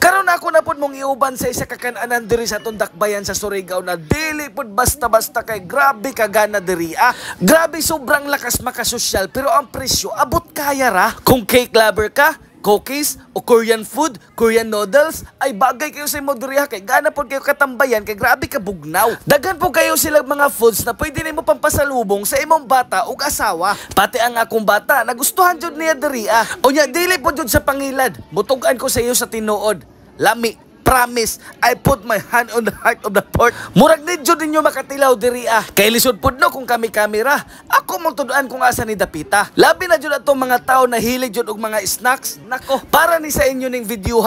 Karon ako na pud mong iuban sa isa ka kan-anan diri sa Tundakbayan sa Surigao na dili pud basta-basta kay grabe kagana diri Grabe sobrang lakas makasosyal pero ang presyo abot kaya ra. Kung cake lover ka, cookies o Korean food, Korean noodles, ay bagay kayo sa imo diri kay gana pod kayo katambayan kay grabe ka bugnaw. Daghan po kayo silang mga foods na pwede nimo pampasalubong sa imong bata ug asawa. Pati ang akong bata nagustuhan jud niya diri Unya dili pod jud sa pangilad. Butug-an ko sa iyo sa tinuod. Lami, promise, I put my hand on the heart of the port. Murag nidyo ninyo makatilaw diri Kay lisod pud no kung kami kamera. Ako mong tuduan kung asa ni dapita. Labi na jud atong mga tao na hilig jud og mga snacks. Nako, para ni sa inyo ning video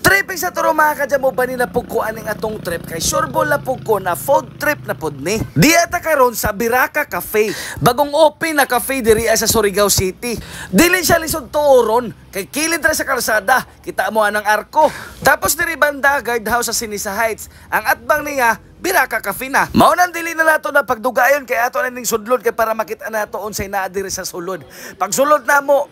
Tripping sa turo mga kadya mo ba ni napugkuan ng atong trip kay sureball na pugko na food trip na pod ni. Di ata karon sa Biraka Cafe. Bagong open na cafe diri sa Surigao City. Dili siya lisod tuoron kay kilid ra sa kalsada. Kita mo anang arko. Tapos diri banda guardhouse sa Sinisa Heights. Ang atbang niya Biraka Cafe na. Mao nang dili na nato na pagdugayon kay ato na ning sudlod kay para makita nato unsay naa diri sa sulod. Pag sulod na mo,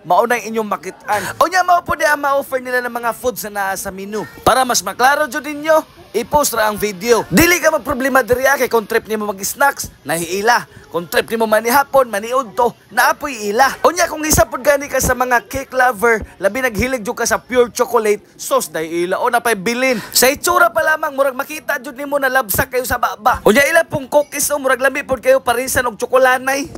mao na inyong makitaan. Unya mao pud ang ma-offer nila ng mga foods na naa sa menu. Para mas maklaro jud ninyo, i-post ra ang video. Dili ka magproblema diri kay kung trip nimo mag-snacks, nahiila. Kung trip nimo manihapon, maniud to, naapoy ila. Unya kung isa pud gani ka sa mga cake lover, labi naghilig jud ka sa pure chocolate, sos day ila o na pay bilin. Sa itsura pa lamang murag makita jud nimo na labsak kayo sa baba. Unya ila pong cookies o murag lami pud kayo parisan og tsokolanay.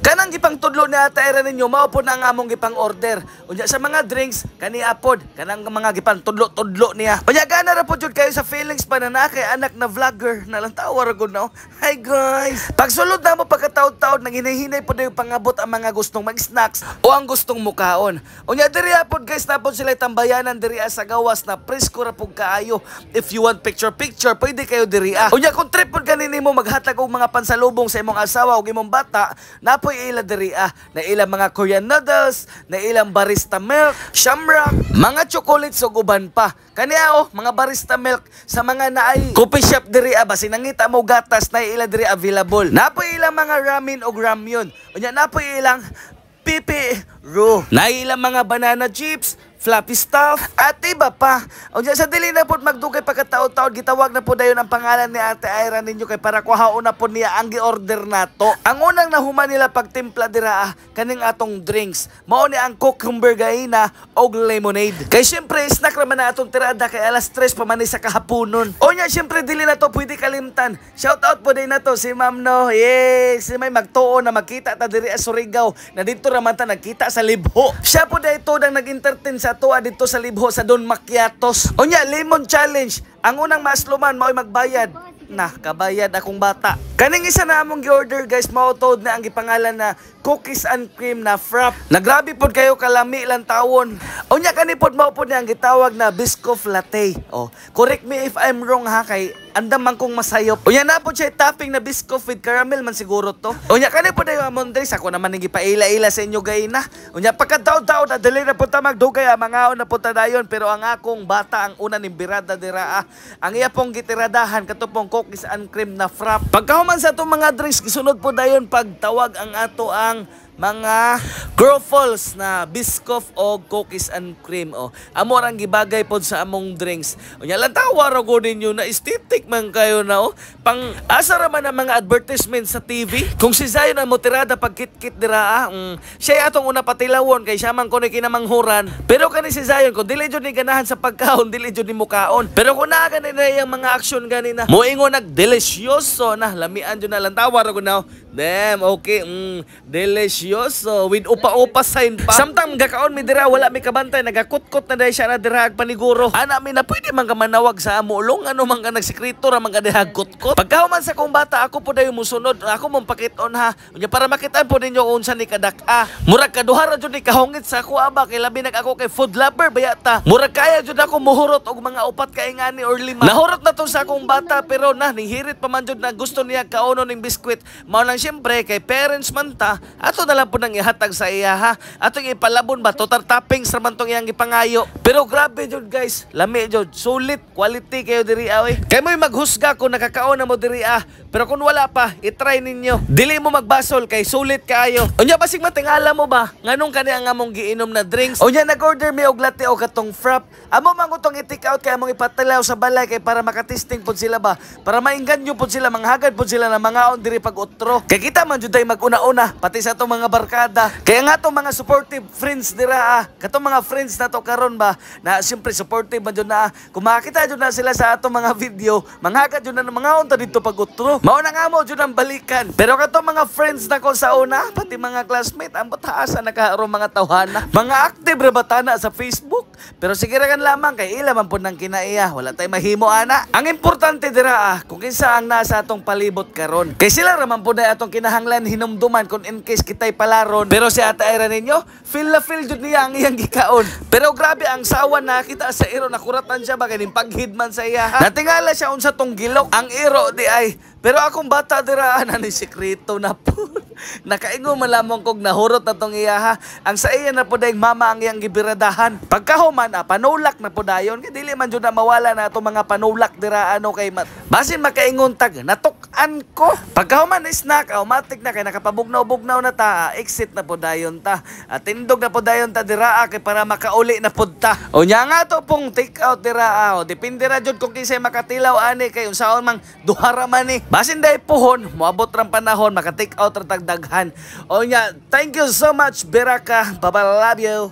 Kanang gipang tudlo ni ata era ninyo mao pud ang among gipang order. Unya sa mga drinks kani apod kanang mga gipang tudlo niya. Unya gana ra pud jud kayo sa feelings pa na kay anak na vlogger na lang tawa ra gud no. Hi guys. Pagsulod na mo pagkataod-taod nang hinahinay po na yung pangabot ang mga gustong mag-snacks o ang gustong mukaon. Unya diri pod guys napod sila tambayanan diri sa gawas na presko ra pud kaayo. If you want picture pwede kayo diri Unya kung trip pod kanini mo maghatag og mga pansalubong sa imong asawa ug imong bata, napoy ila diri na ilang mga Korean noodles, na ilang barista milk, shamrock, mga chocolates ug uban pa. Kaniya mga barista milk sa mga naay coffee shop diri basin nangita mo gatas na ila diri available. Napoy ilang mga ramen o ramyun. Unya napoy ilang pipi ro. Na ilang mga banana chips, floppy stuff, at iba pa. Unya sa dili na po magdugay pagkataod-taod, gitawag na po dayon ang pangalan ni Ate Ira ninyo kay para kuhaon na po niya ang gi-order nato. Ang unang nahuman nila pagtimpla dira kaning atong drinks. Mao ni ang cucumber gaina og lemonade. Kay syempre snack ra man na atong tirada kay alas 3 pa man sa kahaponon. Unya syempre dili na to pwede kalimtan. Shout out po din na to si Ma'am no. Yes, si may magtuo na makita ta diri sa Surigao na dito ra man ta nagkita sa Libho. Siya po dayto dang nag-entertain sa tuwa dito sa Libho sa Don Macchiatos. Unya, lemon challenge. Ang unang masluman mao'y magbayad. Kabayad akong bata. Kaning isa na among gi-order guys, mautod na ang gipangalan na cookies and cream na frap. Nagrabi pod kayo kalami lang tawon. Unya kani pod mao pod ang gitawag na biscoff latte. Correct me if I'm wrong kay andam man kong masayop. Unya na pod siya topping na biscoff with caramel man siguro to. Unya kani pod ayo among drinks ako naman ning gipaila-ila sa inyo gayna. Unya pagkataon-taon na dili na pod ta magdugay mga na pod ta dayon pero ang akong bata ang una ning birada dira ang iya pong gitiradahan katupong cookies and cream na frap. Pagkahuman sa itong mga drinks, gisunod po dayon pagtawag ang ato ang mga Grofals na biscoff o cookies and cream. Amo rang gibagay pod sa among drinks. Unya lang tawa ra gud ninyo na aesthetic man kayo na pang asa ra man ang mga advertisement sa TV. Kung si Zion ang motirada pagkit-kit dira siya atong una patilawon kay siya man kuno kinamanghuran. Pero kani si Zion kung dili jud ni ganahan sa pagkaon, dili jud ni mukaon. Pero kung naa gani na yung mga action gani na moingon nag delicioso na lamian jud na lang tawa ra gud na. Damn, okay. Delicioso with upa-upa sign pa. Samtang gakaon mi dira wala mi kabantay nagakutkot na dai siya na dira ag paniguro. Ana mi na pwede man ka manawag sa amo ulong ano man ka nagsekreto ra man ka dihag kutkot. Pagkahuman sa kong bata ako po dayon musunod. Ako mong pakiton ha. Unya para makitaan po ninyo kung unsa ni kadak-a. Murag kaduha ra jud ni kahungit sa ako aba kay labi nag ako kay food lover bayata. Murag kaya jud ako muhurot og mga upat ka ingani or lima. Nahurot na to sa akong bata pero na hirit pa man jud na gusto niya kaono ning biskwit. Mao lang siyempre kay parents man ta, ato na lang po nang ihatag sa iya ha. Atong ipalabon ba total toppings raman tong iyang ipangayo. Pero grabe jud guys, lami jud, sulit, quality kayo diri awi. Kay mo'y maghusga kung nakakaon na mo diri pero kung wala pa, i-try ninyo. Dili mo magbasol kay sulit kaayo. Unya basig matingala mo ba nganong kani ang among giinom na drinks? Unya nag-order mi og latte o katong frap. Amo man utong i-take out kay among ipatilaw sa balay kay para makatesting pud sila ba, para mainganyo pud sila, manghagad pud sila na mga on diri pag utro. Kay kita man jud tay mag-una-una pati sa atong mga barkada. Kaya nga atong mga supportive friends dira katong mga friends nato karon ba na siyempre supportive man jud na. Kung makita jud na sila sa atong mga video, manghagad jud na mga on ta dito pag utro. Mao na nga mo jud ang balikan. Pero katong mga friends nako sa una, pati mga classmate, ambot asa nakaaro mga tawhana. Mga active ra batana sa Facebook. Pero sige ra kan lamang kay ila man pud nang kinaiya, wala tay mahimo ana. Ang importante dira kung kinsa ang nasa atong palibot karon. Kay sila ra man pud atong kinahanglan hinumduman kung in case kitay palaron. Pero si ata era ninyo, feel na feel jud niya ang iyang gikaon. Pero grabe ang sawa na kita sa iro, nakuratan siya ba kaning paghidman sa iya. Natingala siya unsa tong gilok ang iro di ay. Pero akong bata dira na ni sikreto na po. Nakaingo man lamang kog nahurot na tong iya Ang sa iya na po dayong mama ang iyang gibiradahan. Pagkahuman panulak na po dayon. Kaya dili man jud na mawala na itong mga panulak dira kay basin makaingon tag natukan ko. Pagkahuman snack automatic na kay nakapabugnaw-bugnaw na ta. Exit na po dayon ta. At tindog na po dayon ta dira kay para makauli na po ta. O nya nga to pong take out dira o depende ra jud kung kinsay makatilaw ani kay unsaon mang duhara man ni. Basin day puhon, moabot rang panahon, maka-take out ratag daghan. O nya, thank you so much, Beraka. Bye-bye, love you.